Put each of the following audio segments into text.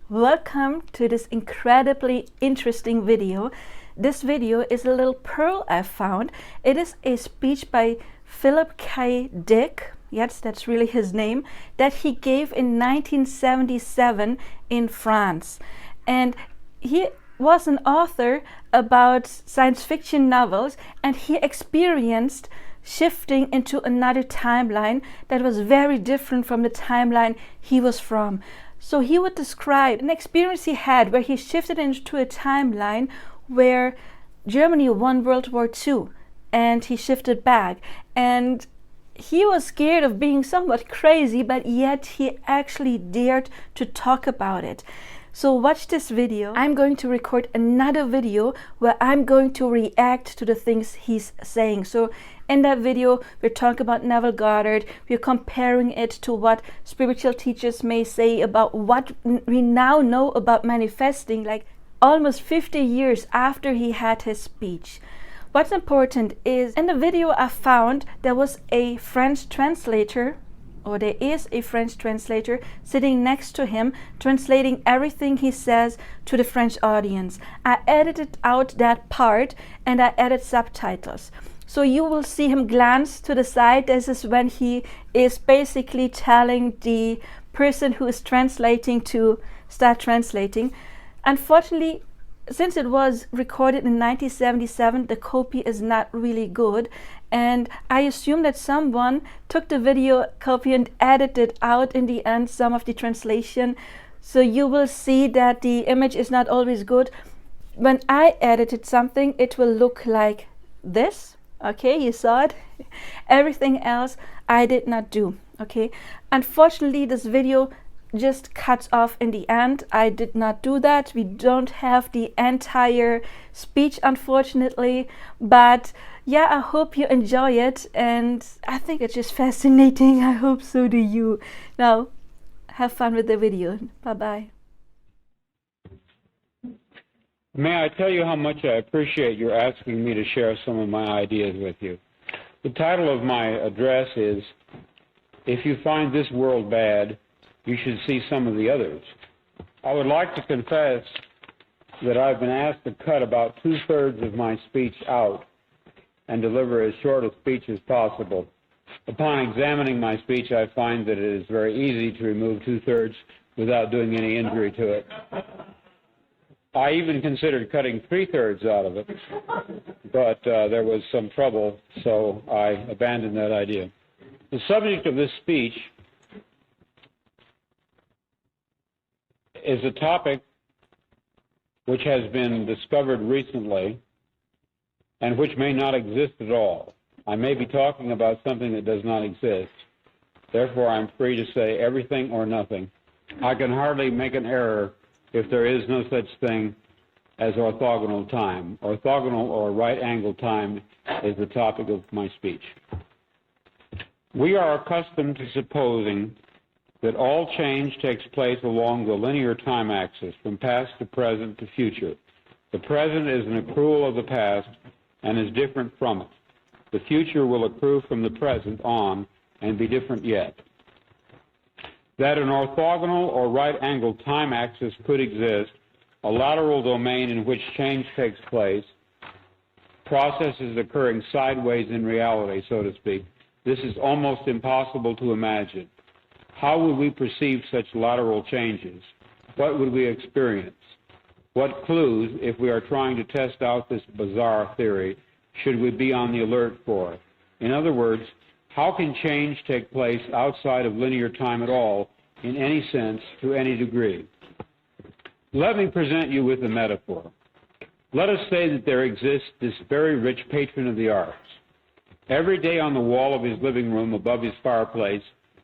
Welcome to this incredibly interesting video. This video is a little pearl I found. It is a speech by Philip K. Dick, yes, that's really his name, that he gave in 1977 in France. And he was an author about science fiction novels, and he experienced shifting into another timeline that was very different from the timeline he was from. So he would describe an experience he had where he shifted into a timeline where Germany won World War II, and he shifted back. And he was scared of being somewhat crazy, but yet he actually dared to talk about it. So watch this video. I'm going to record another video where I'm going to react to the things he's saying. So in that video, we're talking about Neville Goddard. We're comparing it to what spiritual teachers may say about what we now know about manifesting, like almost 50 years after he had his speech. What's important is, in the video I found, there was a French translator, or there is a French translator sitting next to him, translating everything he says to the French audience. I edited out that part and I added subtitles. So you will see him glance to the side. This is when he is basically telling the person who is translating to start translating. Unfortunately, since it was recorded in 1977, the copy is not really good. And I assume that someone took the video copy and edited out in the end some of the translation. So you will see that the image is not always good. When I edited something, it will look like this. Okay, you saw it. Everything else I did not do. Okay, unfortunately, this video just cuts off in the end. I did not do that. We don't have the entire speech, unfortunately, but yeah, I hope you enjoy it, and I think it's just fascinating. I hope so do you. Now, have fun with the video. Bye-bye. May I tell you how much I appreciate your asking me to share some of my ideas with you. The title of my address is, If You Find This World Bad, You Should See Some of the Others. I would like to confess that I've been asked to cut about 2/3 of my speech out and deliver as short a speech as possible. Upon examining my speech, I find that it is very easy to remove 2/3 without doing any injury to it. I even considered cutting 3/3 out of it, but there was some trouble, so I abandoned that idea. The subject of this speech is a topic which has been discovered recently and which may not exist at all. I may be talking about something that does not exist. Therefore, I'm free to say everything or nothing. I can hardly make an error if there is no such thing as orthogonal time. Orthogonal or right-angled time is the topic of my speech. We are accustomed to supposing that all change takes place along the linear time axis, from past to present to future. The present is an accrual of the past and is different from it. The future will accrue from the present on and be different yet. That an orthogonal or right-angled time axis could exist, a lateral domain in which change takes place, processes occurring sideways in reality, so to speak, this is almost impossible to imagine. How would we perceive such lateral changes? What would we experience? What clues, if we are trying to test out this bizarre theory, should we be on the alert for? In other words, how can change take place outside of linear time at all, in any sense, to any degree? Let me present you with a metaphor. Let us say that there exists this very rich patron of the arts. Every day on the wall of his living room above his fireplace,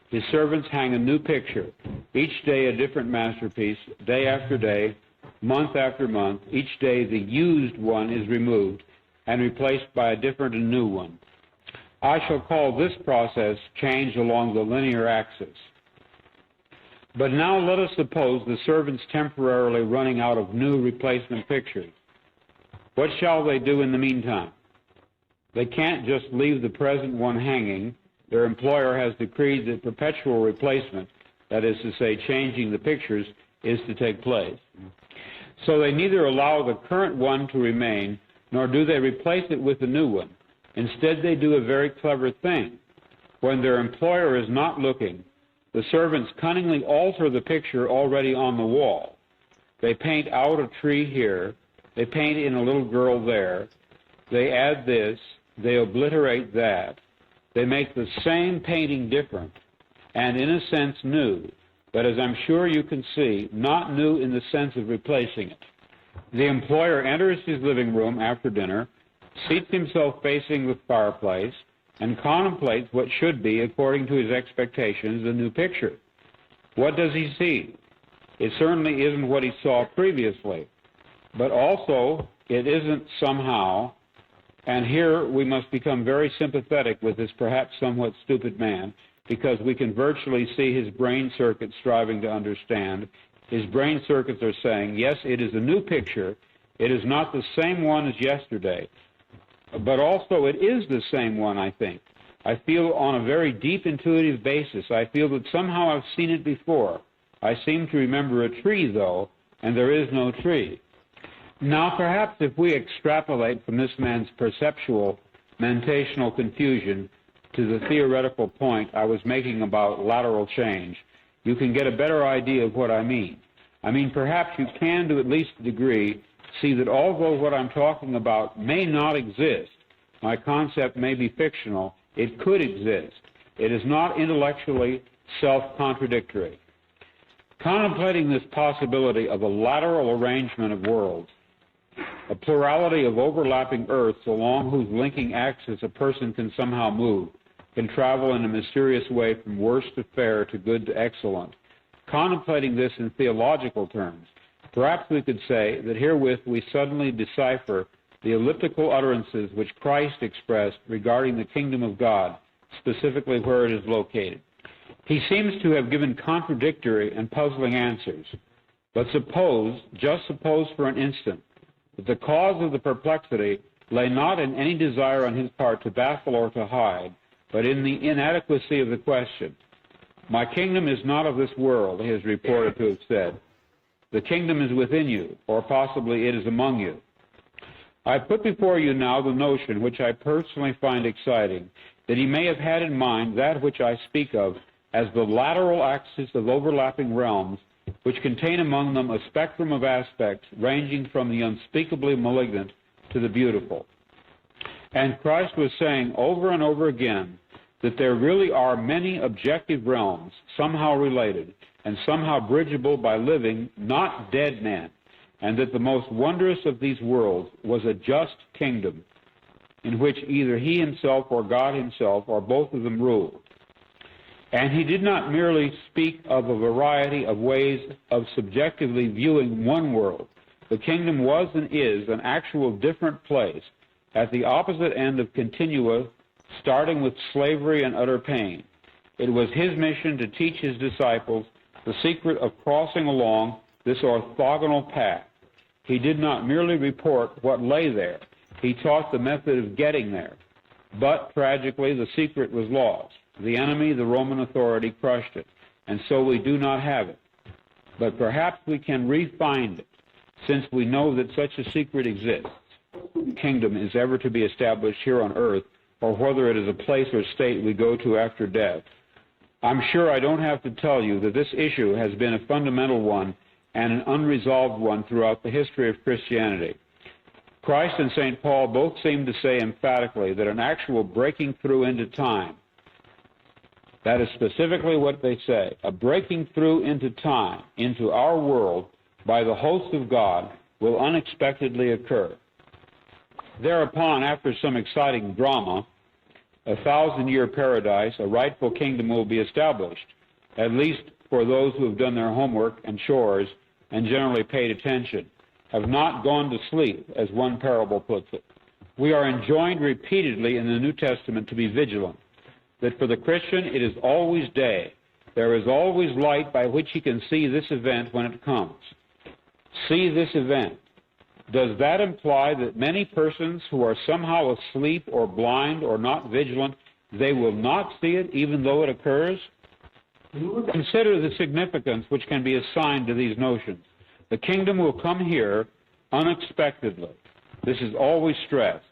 his servants hang a new picture, each day a different masterpiece, day after day, month after month. Each day the used one is removed and replaced by a different and new one. I shall call this process change along the linear axis. But now let us suppose the servants temporarily running out of new replacement pictures. What shall they do in the meantime? They can't just leave the present one hanging. Their employer has decreed that perpetual replacement, that is to say, changing the pictures, is to take place. So they neither allow the current one to remain, nor do they replace it with a new one. Instead, they do a very clever thing. When their employer is not looking, the servants cunningly alter the picture already on the wall. They paint out a tree here, they paint in a little girl there, they add this, they obliterate that, they make the same painting different, and in a sense new, but as I'm sure you can see, not new in the sense of replacing it. The employer enters his living room after dinner, seats himself facing the fireplace, and contemplates what should be, according to his expectations, the new picture. What does he see? It certainly isn't what he saw previously, but also it isn't somehow, and here we must become very sympathetic with this perhaps somewhat stupid man, because we can virtually see his brain circuits striving to understand. His brain circuits are saying, yes, it is a new picture, it is not the same one as yesterday, but also it is the same one, I think. I feel on a very deep intuitive basis, I feel that somehow I've seen it before. I seem to remember a tree, though, and there is no tree. Now, perhaps if we extrapolate from this man's perceptual, mentational confusion to the theoretical point I was making about lateral change, you can get a better idea of what I mean. I mean, perhaps you can, to at least a degree, see that although what I'm talking about may not exist, my concept may be fictional, it could exist. It is not intellectually self-contradictory. Contemplating this possibility of a lateral arrangement of worlds, a plurality of overlapping Earths along whose linking axis a person can somehow move, can travel in a mysterious way from worse to fair to good to excellent. Contemplating this in theological terms, perhaps we could say that herewith we suddenly decipher the elliptical utterances which Christ expressed regarding the kingdom of God, specifically where it is located. He seems to have given contradictory and puzzling answers. But suppose, just suppose for an instant, that the cause of the perplexity lay not in any desire on his part to baffle or to hide, but in the inadequacy of the question. My kingdom is not of this world, he is reported to have said. The kingdom is within you, or possibly it is among you. I put before you now the notion, which I personally find exciting, that he may have had in mind that which I speak of as the lateral axis of overlapping realms, which contain among them a spectrum of aspects ranging from the unspeakably malignant to the beautiful. And Christ was saying over and over again that there really are many objective realms, somehow related, and somehow bridgeable by living, not dead men, and that the most wondrous of these worlds was a just kingdom in which either he himself or God himself or both of them ruled. And he did not merely speak of a variety of ways of subjectively viewing one world. The kingdom was and is an actual different place at the opposite end of continua, starting with slavery and utter pain. It was his mission to teach his disciples the secret of crossing along this orthogonal path. He did not merely report what lay there. He taught the method of getting there. But, tragically, the secret was lost. The enemy, the Roman authority, crushed it, and so we do not have it. But perhaps we can re-find it, since we know that such a secret exists. The kingdom is ever to be established here on earth, or whether it is a place or state we go to after death. I'm sure I don't have to tell you that this issue has been a fundamental one and an unresolved one throughout the history of Christianity. Christ and St. Paul both seem to say emphatically that an actual breaking through into time, that is specifically what they say, a breaking through into time, into our world, by the host of God, will unexpectedly occur. Thereupon, after some exciting drama, a 1,000-year paradise, a rightful kingdom will be established, at least for those who have done their homework and chores and generally paid attention, have not gone to sleep, as one parable puts it. We are enjoined repeatedly in the New Testament to be vigilant, that for the Christian it is always day. There is always light by which he can see this event when it comes. See this event. Does that imply that many persons who are somehow asleep or blind or not vigilant, they will not see it even though it occurs? Consider the significance which can be assigned to these notions. The kingdom will come here unexpectedly. This is always stressed.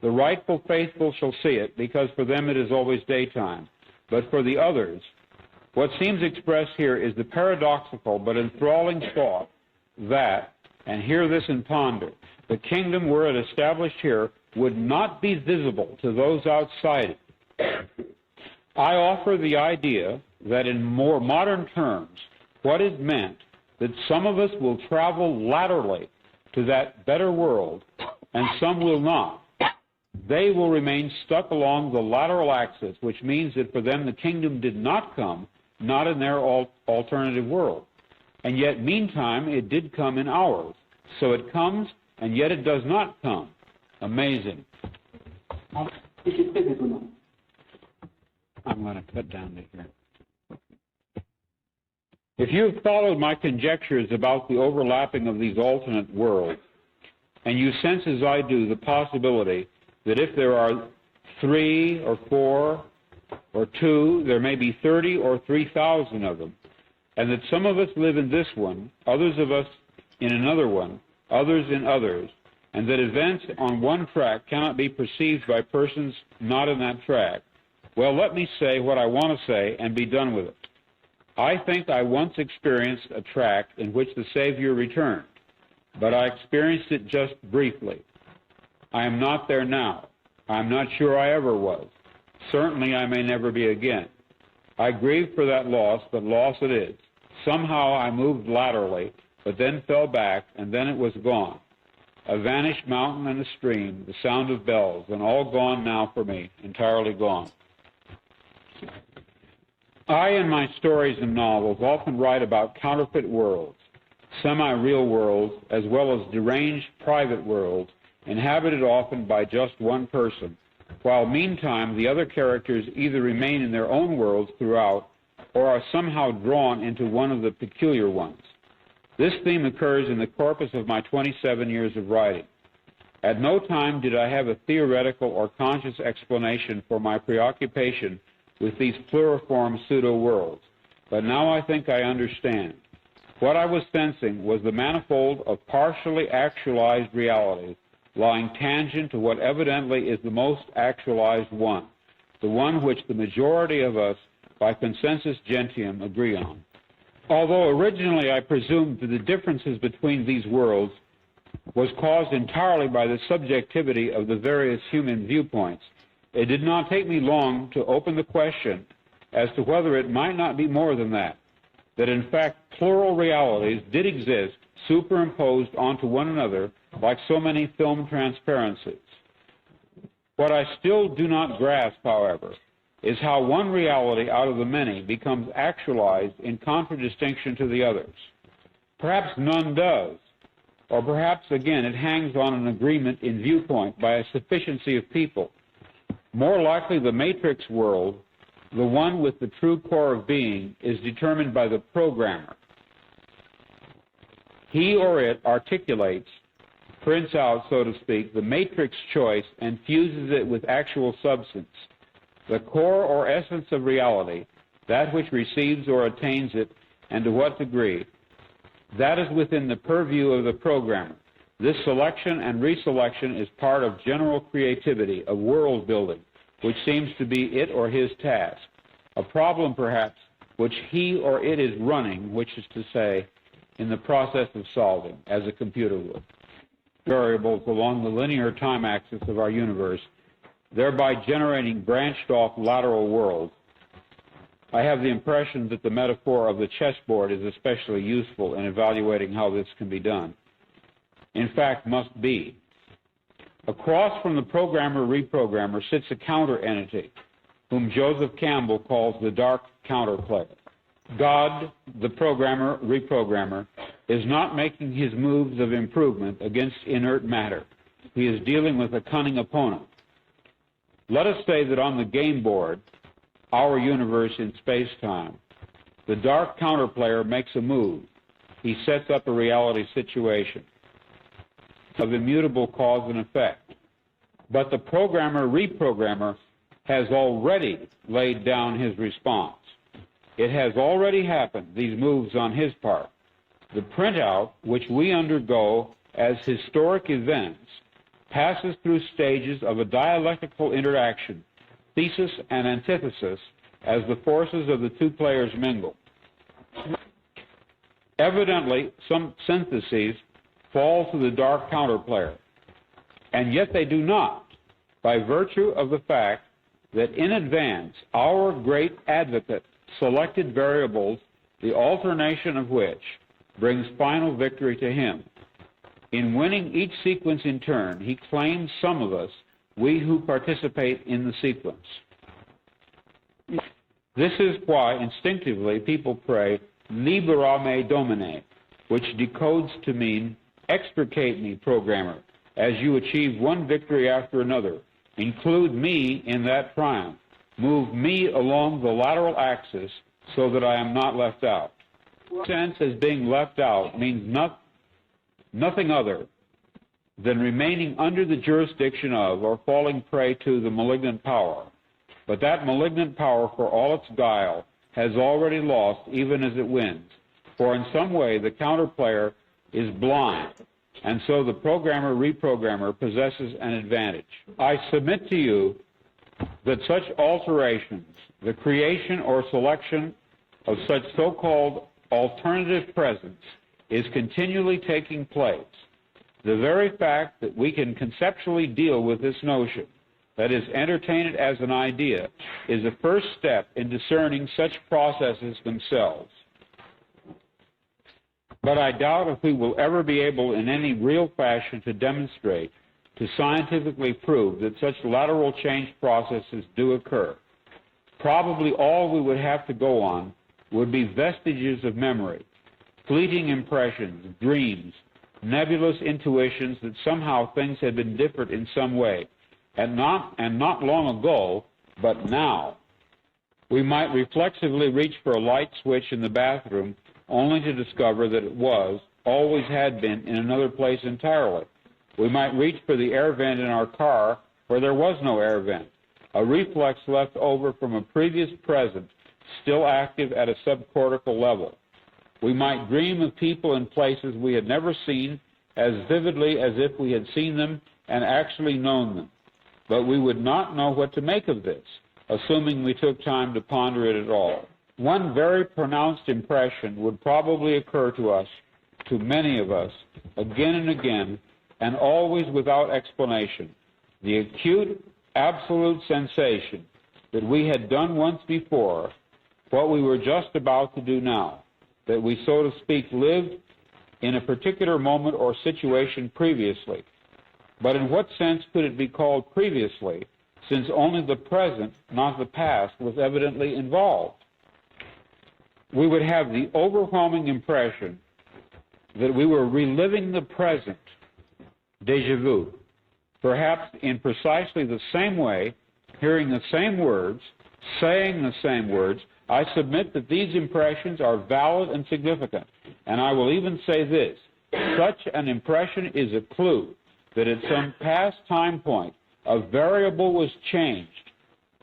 The rightful faithful shall see it, because for them it is always daytime. But for the others, what seems expressed here is the paradoxical but enthralling thought that, and hear this and ponder, the kingdom, were it established here, would not be visible to those outside it. I offer the idea that in more modern terms, what is meant that some of us will travel laterally to that better world, and some will not. They will remain stuck along the lateral axis, which means that for them the kingdom did not come, not in their alternative world. And yet, meantime, it did come in ours. So it comes, and yet it does not come. Amazing. I'm going to cut down to here. If you've followed my conjectures about the overlapping of these alternate worlds, and you sense as I do the possibility that if there are 3 or 4 or 2, there may be 30 or 3,000 of them, and that some of us live in this one, others of us in another one, others in others, and that events on one track cannot be perceived by persons not in that track, well, let me say what I want to say and be done with it. I think I once experienced a track in which the Savior returned, but I experienced it just briefly. I am not there now. I am not sure I ever was. Certainly I may never be again. I grieve for that loss, but loss it is. Somehow I moved laterally, but then fell back, and then it was gone. A vanished mountain and a stream, the sound of bells, and all gone now for me, entirely gone. I, in my stories and novels, often write about counterfeit worlds, semi-real worlds, as well as deranged private worlds, inhabited often by just one person, while meantime the other characters either remain in their own worlds throughout or are somehow drawn into one of the peculiar ones. This theme occurs in the corpus of my 27 years of writing. At no time did I have a theoretical or conscious explanation for my preoccupation with these pluriform pseudo-worlds, but now I think I understand. What I was sensing was the manifold of partially actualized realities lying tangent to what evidently is the most actualized one, the one which the majority of us, by consensus gentium, agree on. Although originally I presumed that the differences between these worlds was caused entirely by the subjectivity of the various human viewpoints, it did not take me long to open the question as to whether it might not be more than that in fact plural realities did exist superimposed onto one another like so many film transparencies. What I still do not grasp, however, is how one reality out of the many becomes actualized in contradistinction to the others. Perhaps none does, or perhaps, again, it hangs on an agreement in viewpoint by a sufficiency of people. More likely the matrix world, the one with the true core of being, is determined by the programmer. He or it articulates, prints out, so to speak, the matrix choice and fuses it with actual substance. The core or essence of reality, that which receives or attains it, and to what degree, that is within the purview of the programmer. This selection and reselection is part of general creativity, of world building, which seems to be it or his task. A problem, perhaps, which he or it is running, which is to say, in the process of solving, as a computer would. Variables along the linear time axis of our universe, thereby generating branched-off lateral worlds. I have the impression that the metaphor of the chessboard is especially useful in evaluating how this can be done. In fact, must be. Across from the programmer-reprogrammer sits a counter-entity, whom Joseph Campbell calls the dark counterplayer. God, the programmer-reprogrammer, is not making his moves of improvement against inert matter. He is dealing with a cunning opponent. Let us say that on the game board, our universe in space-time, the dark counterplayer makes a move. He sets up a reality situation of immutable cause and effect. But the programmer-reprogrammer has already laid down his response. It has already happened, these moves on his part. The printout, which we undergo as historic events, passes through stages of a dialectical interaction, thesis and antithesis, as the forces of the two players mingle. Evidently, some syntheses fall to the dark counterplayer, and yet they do not, by virtue of the fact that in advance our great advocate selected variables, the alternation of which brings final victory to him. In winning each sequence in turn, he claims some of us, we who participate in the sequence. This is why instinctively people pray, Libera me Domine, which decodes to mean, extricate me, programmer, as you achieve one victory after another. Include me in that triumph. Move me along the lateral axis so that I am not left out. Sense as being left out means nothing other than remaining under the jurisdiction of or falling prey to the malignant power. But that malignant power, for all its guile, has already lost even as it wins. For in some way the counterplayer is blind, and so the programmer-reprogrammer possesses an advantage. I submit to you that such alterations, the creation or selection of such so-called alternative presence, is continually taking place. The very fact that we can conceptually deal with this notion, that is, entertain it as an idea, is a first step in discerning such processes themselves. But I doubt if we will ever be able in any real fashion to demonstrate, to scientifically prove that such lateral change processes do occur. Probably all we would have to go on would be vestiges of memory, fleeting impressions, dreams, nebulous intuitions that somehow things had been different in some way, and not long ago, but now. We might reflexively reach for a light switch in the bathroom only to discover that it always had been, in another place entirely. We might reach for the air vent in our car where there was no air vent, a reflex left over from a previous present, still active at a subcortical level. We might dream of people and places we had never seen as vividly as if we had seen them and actually known them. But we would not know what to make of this, assuming we took time to ponder it at all. One very pronounced impression would probably occur to us, to many of us, again and again, and always without explanation. The acute, absolute sensation that we had done once before what we were just about to do now, that we, so to speak, lived in a particular moment or situation previously. But in what sense could it be called previously, since only the present, not the past, was evidently involved? We would have the overwhelming impression that we were reliving the present, déjà vu, perhaps in precisely the same way, hearing the same words, saying the same words. I submit that these impressions are valid and significant, and I will even say this: such an impression is a clue that at some past time point a variable was changed,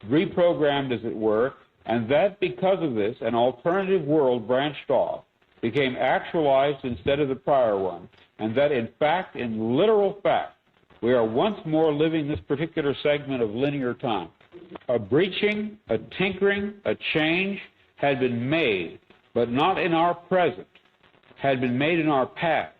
reprogrammed as it were, and that because of this an alternative world branched off, became actualized instead of the prior one, and that in fact, in literal fact, we are once more living this particular segment of linear time. A breaching, a tinkering, a change had been made, but not in our present, had been made in our past.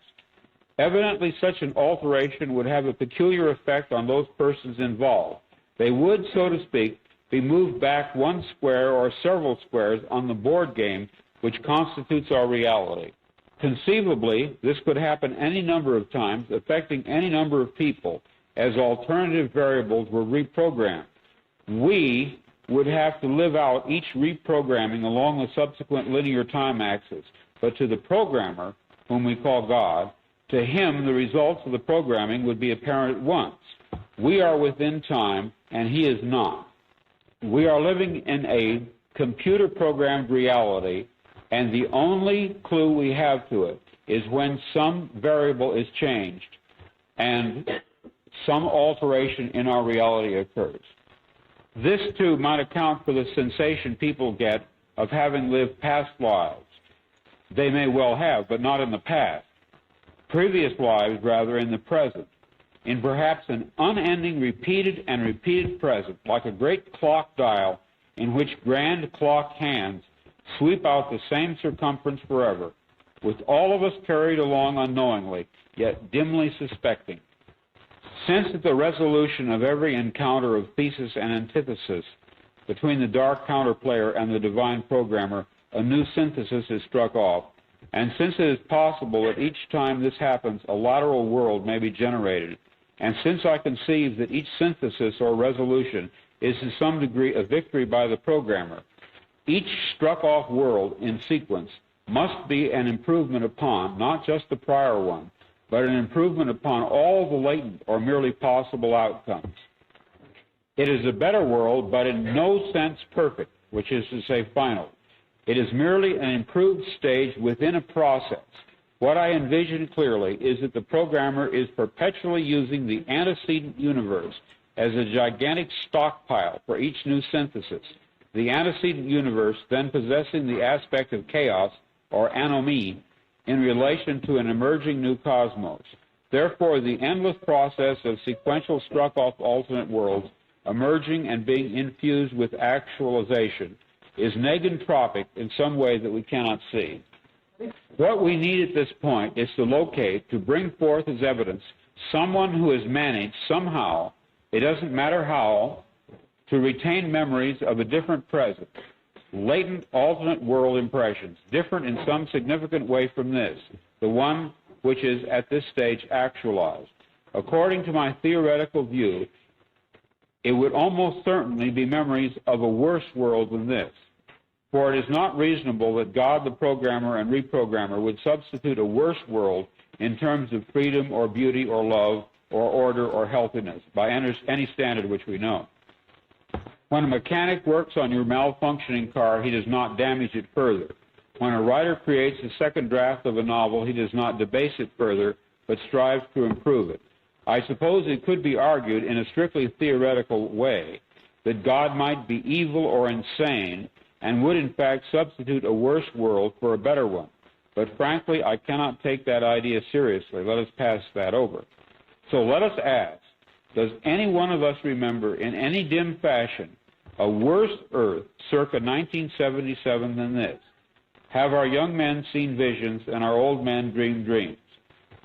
Evidently, such an alteration would have a peculiar effect on those persons involved. They would, so to speak, be moved back one square or several squares on the board game which constitutes our reality. Conceivably, this could happen any number of times, affecting any number of people, as alternative variables were reprogrammed. We would have to live out each reprogramming along the subsequent linear time axis, but to the programmer, whom we call God, to him the results of the programming would be apparent at once. We are within time, and he is not. We are living in a computer-programmed reality, and the only clue we have to it is when some variable is changed and some alteration in our reality occurs. This, too, might account for the sensation people get of having lived past lives. They may well have, but not in the past. Previous lives, rather, in the present, in perhaps an unending repeated and repeated present, like a great clock dial in which grand clock hands sweep out the same circumference forever, with all of us carried along unknowingly, yet dimly suspecting. Since at the resolution of every encounter of thesis and antithesis between the dark counterplayer and the divine programmer, a new synthesis is struck off, and since it is possible that each time this happens, a lateral world may be generated, and since I conceive that each synthesis or resolution is to some degree a victory by the programmer, each struck-off world in sequence must be an improvement upon not just the prior one, but an improvement upon all the latent or merely possible outcomes. It is a better world, but in no sense perfect, which is to say final. It is merely an improved stage within a process. What I envision clearly is that the programmer is perpetually using the antecedent universe as a gigantic stockpile for each new synthesis, the antecedent universe then possessing the aspect of chaos or anomie in relation to an emerging new cosmos. Therefore, the endless process of sequential struck-off alternate worlds emerging and being infused with actualization is negentropic in some way that we cannot see. What we need at this point is to locate, to bring forth as evidence, someone who has managed somehow, it doesn't matter how, to retain memories of a different present, latent alternate world impressions, different in some significant way from this, the one which is at this stage actualized. According to my theoretical view, it would almost certainly be memories of a worse world than this. For it is not reasonable that God, the programmer and reprogrammer, would substitute a worse world in terms of freedom or beauty or love or order or healthiness by any standard which we know. When a mechanic works on your malfunctioning car, he does not damage it further. When a writer creates a second draft of a novel, he does not debase it further, but strives to improve it. I suppose it could be argued in a strictly theoretical way that God might be evil or insane and would in fact substitute a worse world for a better one. But frankly, I cannot take that idea seriously. Let us pass that over. So let us ask, does any one of us remember in any dim fashion a worse Earth circa 1977 than this? Have our young men seen visions and our old men dreamed dreams?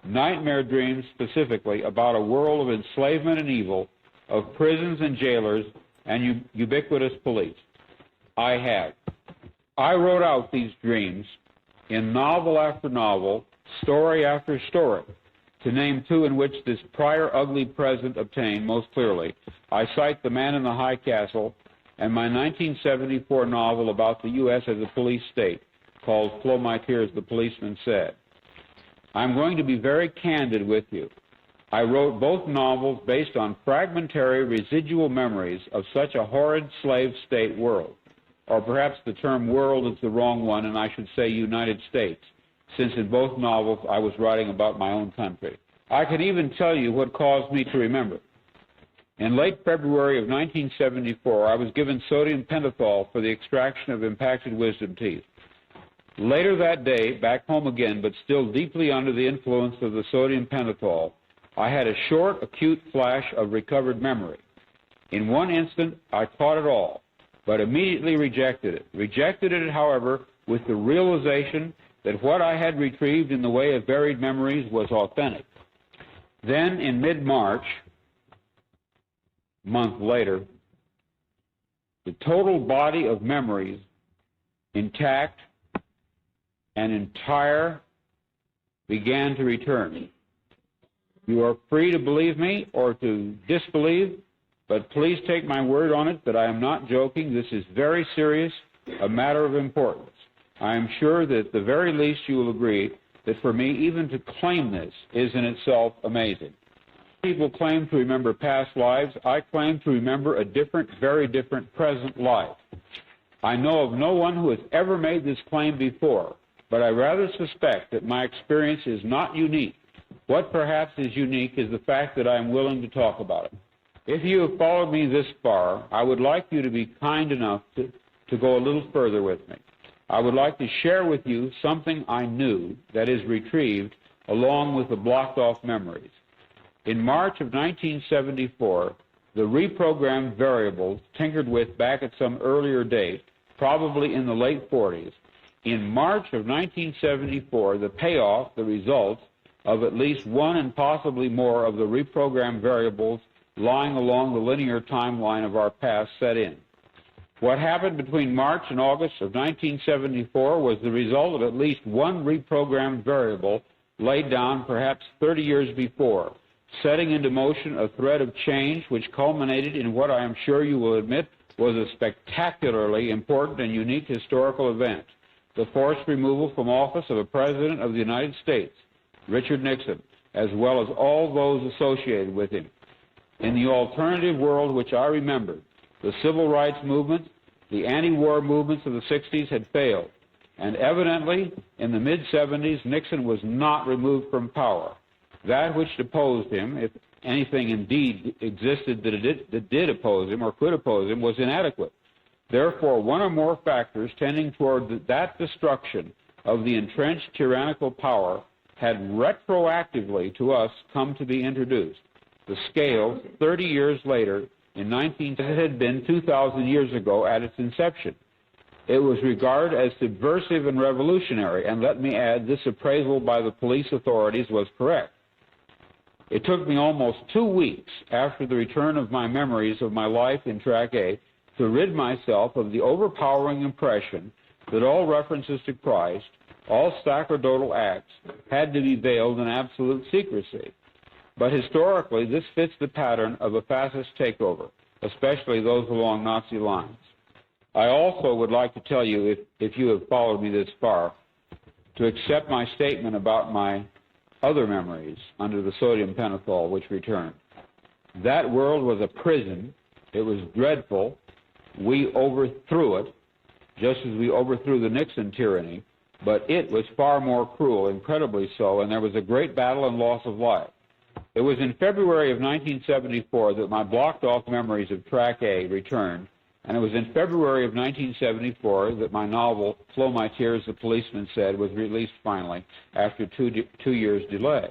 Nightmare dreams specifically about a world of enslavement and evil, of prisons and jailers and ubiquitous police. I have. I wrote out these dreams in novel after novel, story after story. To name two in which this prior ugly present obtained most clearly, I cite The Man in the High Castle and my 1974 novel about the U.S. as a police state, called Flow My Tears, the Policeman Said. I'm going to be very candid with you. I wrote both novels based on fragmentary residual memories of such a horrid slave state world. Or perhaps the term world is the wrong one, and I should say United States, since in both novels I was writing about my own country. I can even tell you what caused me to remember. In late February of 1974, I was given sodium pentothal for the extraction of impacted wisdom teeth. Later that day, back home again, but still deeply under the influence of the sodium pentothal, I had a short, acute flash of recovered memory. In one instant, I caught it all, but immediately rejected it. Rejected it, however, with the realization that what I had retrieved in the way of buried memories was authentic. Then, in mid-March, a month later, the total body of memories, intact and entire, began to return. You are free to believe me or to disbelieve, but please take my word on it that I am not joking. This is very serious, a matter of importance. I am sure that at the very least you will agree that for me, even to claim this is in itself amazing. People claim to remember past lives. I claim to remember a different, very different present life. I know of no one who has ever made this claim before, but I rather suspect that my experience is not unique. What perhaps is unique is the fact that I am willing to talk about it. If you have followed me this far, I would like you to be kind enough to go a little further with me. I would like to share with you something I knew that is retrieved along with the blocked off memories. In March of 1974, the reprogrammed variables tinkered with back at some earlier date, probably in the late 40s. In March of 1974, the payoff, the results of at least one and possibly more of the reprogrammed variables lying along the linear timeline of our past set in. What happened between March and August of 1974 was the result of at least one reprogrammed variable laid down perhaps 30 years before, setting into motion a thread of change which culminated in what I am sure you will admit was a spectacularly important and unique historical event, the forced removal from office of a President of the United States, Richard Nixon, as well as all those associated with him. In the alternative world which I remembered, the civil rights movement, the anti-war movements of the 60s had failed, and evidently, in the mid-70s, Nixon was not removed from power. That which deposed him, if anything indeed existed that did oppose him or could oppose him, was inadequate. Therefore, one or more factors tending toward that destruction of the entrenched tyrannical power had retroactively to us come to be introduced. The scale, 30 years later, it had been 2,000 years ago at its inception. It was regarded as subversive and revolutionary, and let me add, this appraisal by the police authorities was correct. It took me almost 2 weeks after the return of my memories of my life in Track A to rid myself of the overpowering impression that all references to Christ, all sacerdotal acts, had to be veiled in absolute secrecy. But historically, this fits the pattern of a fascist takeover, especially those along Nazi lines. I also would like to tell you, if you have followed me this far, to accept my statement about my other memories under the sodium pentothal which returned. That world was a prison. It was dreadful. We overthrew it, just as we overthrew the Nixon tyranny, but it was far more cruel, incredibly so, and there was a great battle and loss of life. It was in February of 1974 that my blocked-off memories of Track A returned, and it was in February of 1974 that my novel, Flow My Tears, the Policeman Said, was released finally after two years' delay.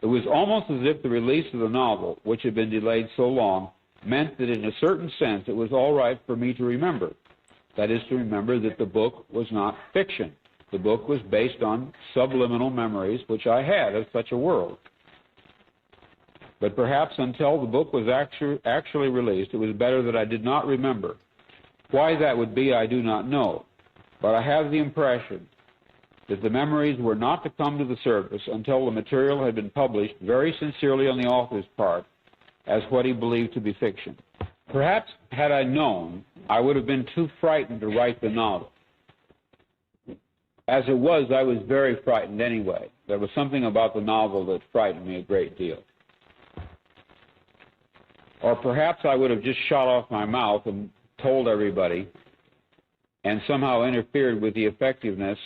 It was almost as if the release of the novel, which had been delayed so long, meant that in a certain sense it was all right for me to remember. That is, to remember that the book was not fiction. The book was based on subliminal memories which I had of such a world. But perhaps until the book was actually released, it was better that I did not remember. Why that would be, I do not know. But I have the impression that the memories were not to come to the surface until the material had been published very sincerely on the author's part as what he believed to be fiction. Perhaps, had I known, I would have been too frightened to write the novel. As it was, I was very frightened anyway. There was something about the novel that frightened me a great deal. Or perhaps I would have just shot off my mouth and told everybody and somehow interfered with the effectiveness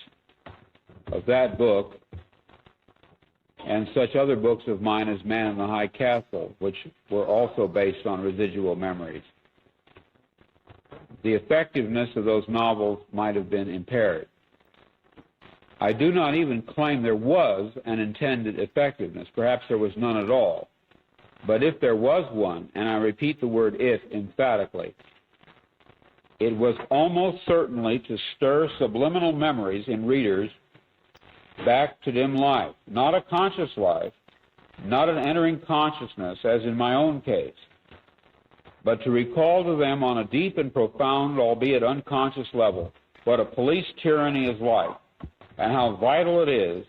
of that book and such other books of mine as Man in the High Castle, which were also based on residual memories. The effectiveness of those novels might have been impaired. I do not even claim there was an intended effectiveness. Perhaps there was none at all. But if there was one, and I repeat the word if emphatically, it was almost certainly to stir subliminal memories in readers back to dim life, not a conscious life, not an entering consciousness as in my own case, but to recall to them on a deep and profound, albeit unconscious level, what a police tyranny is like and how vital it is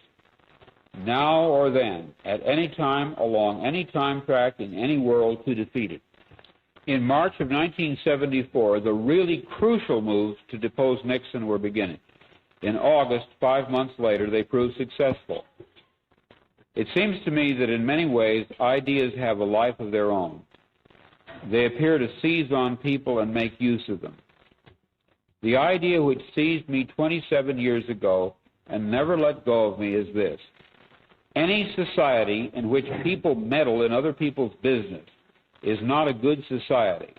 now or then, at any time, along any time track, in any world, to defeat it. In March of 1974, the really crucial moves to depose Nixon were beginning. In August, 5 months later, they proved successful. It seems to me that in many ways, ideas have a life of their own. They appear to seize on people and make use of them. The idea which seized me 27 years ago and never let go of me is this: any society in which people meddle in other people's business is not a good society,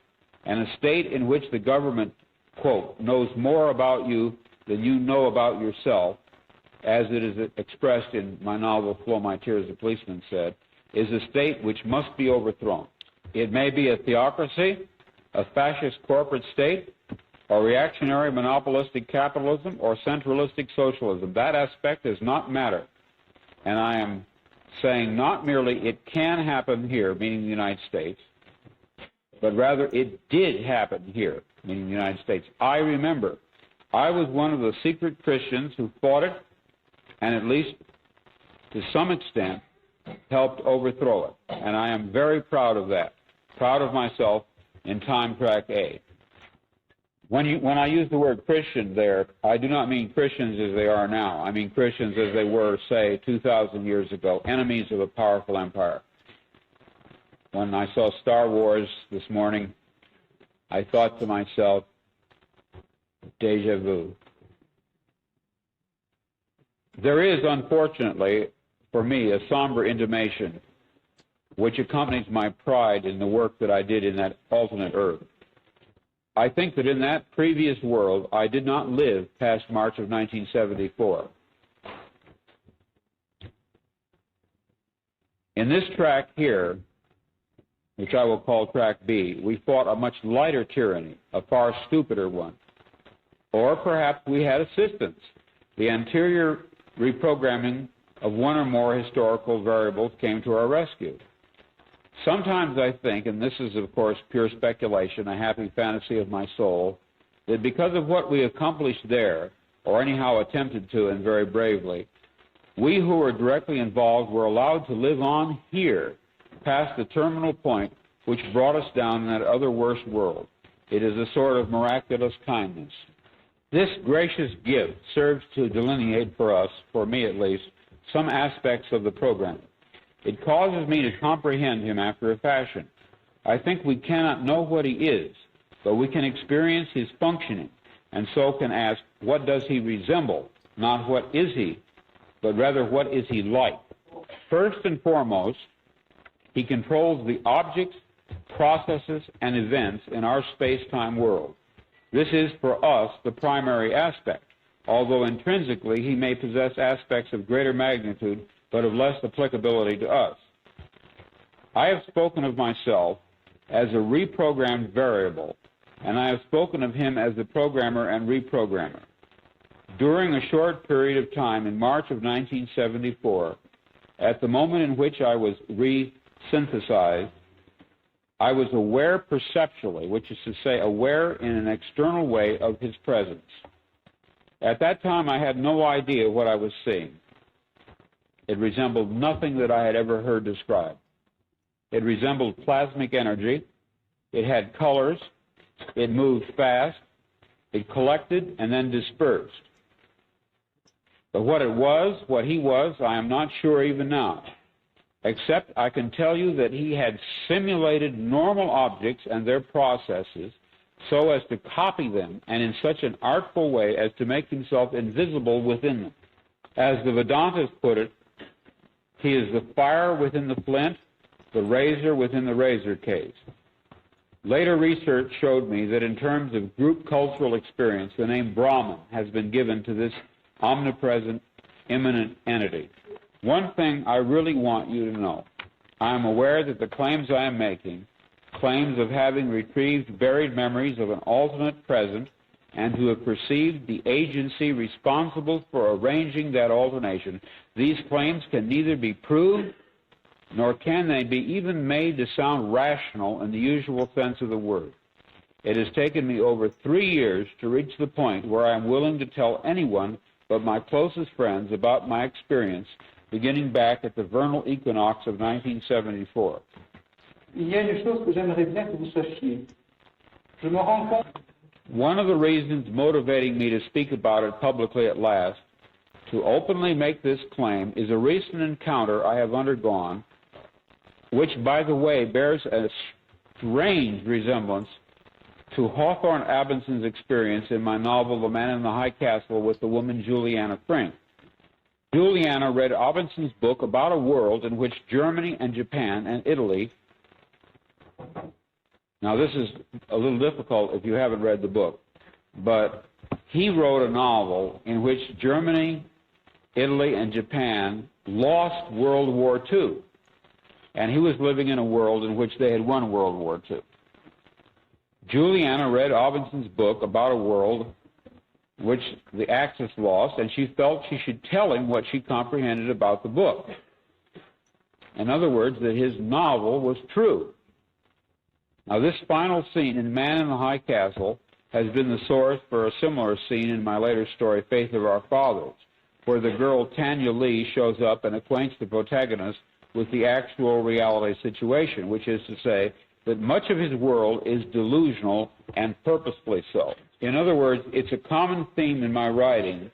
and a state in which the government quote, knows more about you than you know about yourself, as it is expressed in my novel Flow My Tears, the policeman said, is a state which must be overthrown. It may be a theocracy, a fascist corporate state, or reactionary monopolistic capitalism, or centralistic socialism. That aspect does not matter. And I am saying not merely it can happen here, meaning the United States, but rather it did happen here, meaning the United States. I remember I was one of the secret Christians who fought it, and at least to some extent helped overthrow it. And I am very proud of that, proud of myself in Time Track A. When I use the word Christian there, I do not mean Christians as they are now. I mean Christians as they were, say, 2,000 years ago, enemies of a powerful empire. When I saw Star Wars this morning, I thought to myself, déjà vu. There is, unfortunately, for me, a somber intimation which accompanies my pride in the work that I did in that alternate Earth. I think that in that previous world, I did not live past March of 1974. In this track here, which I will call track B, we fought a much lighter tyranny, a far stupider one. Or perhaps we had assistance, the anterior reprogramming of one or more historical variables came to our rescue. Sometimes I think, and this is of course pure speculation, a happy fantasy of my soul, that because of what we accomplished there, or anyhow attempted to and very bravely, we who were directly involved were allowed to live on here, past the terminal point which brought us down in that other worse world. It is a sort of miraculous kindness. This gracious gift serves to delineate for us, for me at least, some aspects of the program. It causes me to comprehend him after a fashion. I think we cannot know what he is, but we can experience his functioning, and so can ask, what does he resemble? Not what is he, but rather what is he like? First and foremost, he controls the objects, processes, and events in our space-time world. This is, for us, the primary aspect, although intrinsically he may possess aspects of greater magnitude but of less applicability to us. I have spoken of myself as a reprogrammed variable, and I have spoken of him as the programmer and reprogrammer. During a short period of time in March of 1974, at the moment in which I was re-synthesized, I was aware perceptually, which is to say aware in an external way of his presence. At that time, I had no idea what I was seeing. It resembled nothing that I had ever heard described. It resembled plasmic energy. It had colors. It moved fast. It collected and then dispersed. But what it was, what he was, I am not sure even now, except I can tell you that he had simulated normal objects and their processes so as to copy them, and in such an artful way as to make himself invisible within them. As the Vedantas put it, he is the fire within the flint, the razor within the razor case. Later research showed me that in terms of group cultural experience, the name Brahman has been given to this omnipresent, immanent entity. One thing I really want you to know, I am aware that the claims I am making, claims of having retrieved buried memories of an alternate present and to have perceived the agency responsible for arranging that alternation, these claims can neither be proved nor can they be even made to sound rational in the usual sense of the word. It has taken me over 3 years to reach the point where I am willing to tell anyone but my closest friends about my experience beginning back at the vernal equinox of 1974. Il y a une chose que j'aimerais bien que vous sachiez. Je me rends compte. One of the reasons motivating me to speak about it publicly at last, to openly make this claim, is a recent encounter I have undergone, which, by the way, bears a strange resemblance to Hawthorne Abinson's experience in my novel The Man in the High Castle with the woman Juliana Frink. Juliana read Abinson's book about a world in which Germany and Japan and Italy. Now, this is a little difficult if you haven't read the book. but he wrote a novel in which Germany, Italy, and Japan lost World War II. And he was living in a world in which they had won World War II. Juliana read Aubenson's book about a world which the Axis lost, and she felt she should tell him what she comprehended about the book. In other words, that his novel was true. Now, this final scene in Man in the High Castle has been the source for a similar scene in my later story, Faith of Our Fathers, where the girl Tanya Lee shows up and acquaints the protagonist with the actual reality situation, which is to say that much of his world is delusional and purposefully so. In other words, it's a common theme in my writing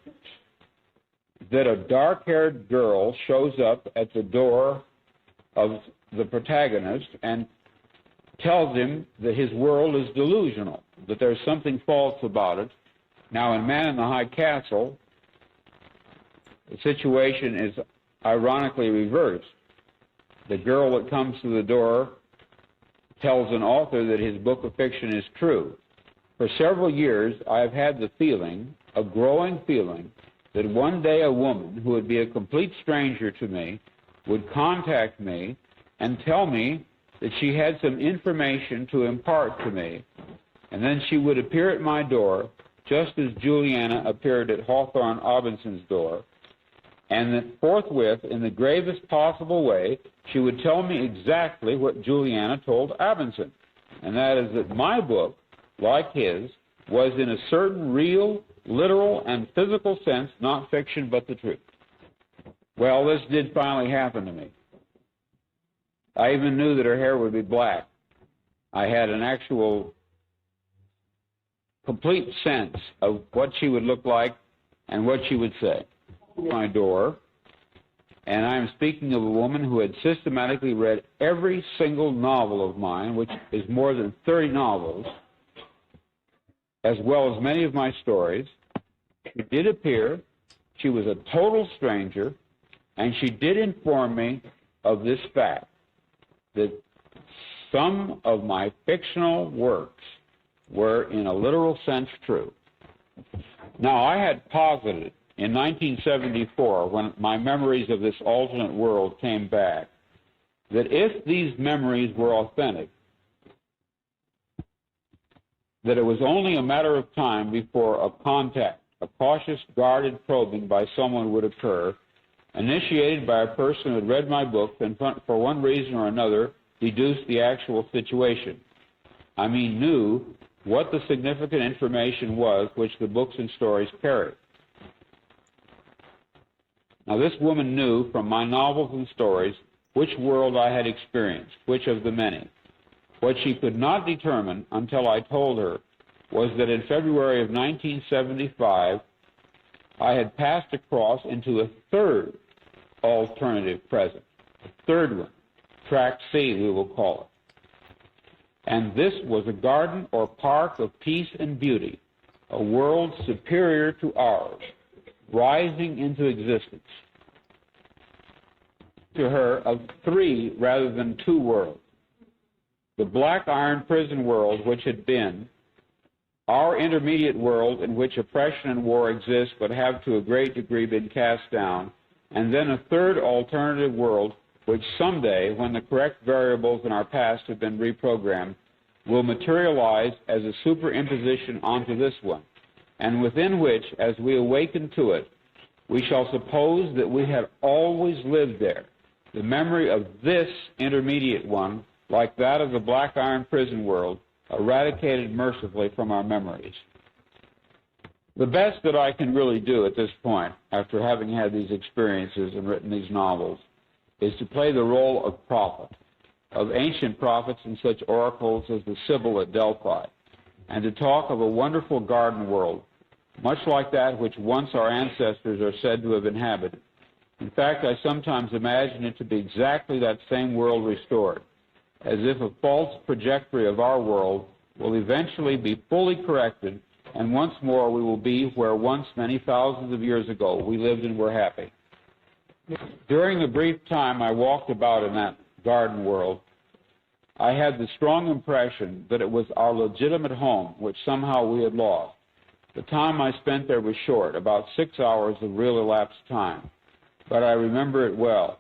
that a dark-haired girl shows up at the door of the protagonist and tells him that his world is delusional, that there's something false about it. Now, in Man in the High Castle, the situation is ironically reversed. The girl that comes to the door tells an author that his book of fiction is true. For several years, I have had the feeling, a growing feeling, that one day a woman who would be a complete stranger to me would contact me and tell me that she had some information to impart to me, and then she would appear at my door just as Juliana appeared at Hawthorne Aubenson's door, and that forthwith, in the gravest possible way, she would tell me exactly what Juliana told Aubinson, and that is that my book, like his, was in a certain real, literal, and physical sense not fiction but the truth. Well, this did finally happen to me. I even knew that her hair would be black. I had an actual complete sense of what she would look like and what she would say. My door, and I am speaking of a woman who had systematically read every single novel of mine, which is more than 30 novels, as well as many of my stories. She did appear. She was a total stranger, and she did inform me of this fact, that some of my fictional works were in a literal sense true. Now, I had posited in 1974, when my memories of this alternate world came back, that if these memories were authentic, that it was only a matter of time before a contact, a cautious, guarded probing by someone would occur, initiated by a person who had read my book and for one reason or another deduced the actual situation. I mean, knew what the significant information was which the books and stories carried. Now, this woman knew from my novels and stories which world I had experienced, which of the many. What she could not determine until I told her was that in February of 1975, I had passed across into a third alternative present, a third one, Track C, we will call it. And this was a garden or park of peace and beauty, a world superior to ours, rising into existence. To her, of three rather than two worlds. The black iron prison world, which had been our intermediate world in which oppression and war exist but have to a great degree been cast down, and then a third alternative world which someday, when the correct variables in our past have been reprogrammed, will materialize as a superimposition onto this one, and within which, as we awaken to it, we shall suppose that we have always lived there. The memory of this intermediate one, like that of the black iron prison world, eradicated mercifully from our memories. The best that I can really do at this point, after having had these experiences and written these novels, is to play the role of prophet, of ancient prophets and such oracles as the Sibyl at Delphi, and to talk of a wonderful garden world, much like that which once our ancestors are said to have inhabited. In fact, I sometimes imagine it to be exactly that same world restored, as if a false trajectory of our world will eventually be fully corrected, and once more we will be where once many thousands of years ago we lived and were happy. During the brief time I walked about in that garden world, I had the strong impression that it was our legitimate home, which somehow we had lost, The time I spent there was short, about 6 hours of real elapsed time, but I remember it well.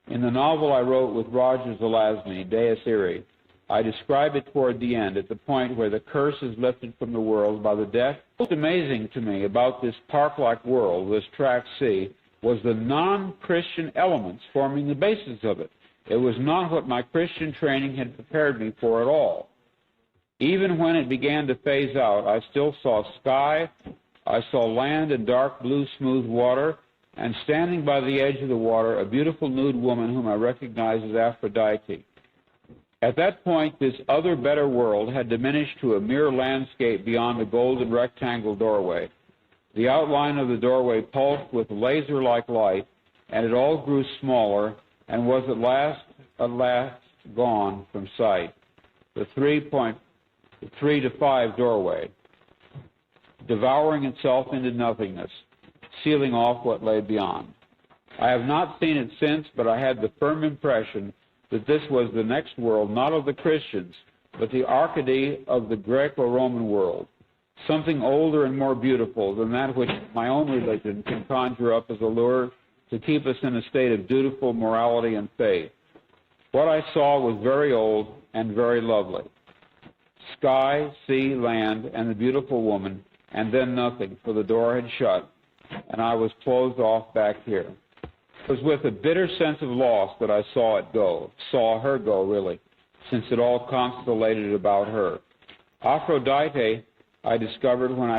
In the novel I wrote with Roger Zelazny, Deus Irae, I describe it toward the end at the point where the curse is lifted from the world by the death. What's amazing to me about this park-like world, this tract C, was the non-Christian elements forming the basis of it. It was not what my Christian training had prepared me for at all. Even when it began to phase out, I still saw sky, I saw land and dark blue smooth water, and standing by the edge of the water, a beautiful nude woman whom I recognized as Aphrodite. At that point, this other, better world had diminished to a mere landscape beyond a golden rectangle doorway. The outline of the doorway pulsed with laser-like light, and it all grew smaller and was at last gone from sight. The 3 to 5 doorway, devouring itself into nothingness, sealing off what lay beyond. I have not seen it since, but I had the firm impression that this was the next world, not of the Christians, but the Arcady of the Greco-Roman world, something older and more beautiful than that which my own religion can conjure up as a lure to keep us in a state of dutiful morality and faith. What I saw was very old and very lovely. Sky, sea, land, and the beautiful woman, and then nothing, for the door had shut, and I was closed off back here. It was with a bitter sense of loss that I saw it go, saw her go, really, since it all constellated about her. Aphrodite, I discovered when I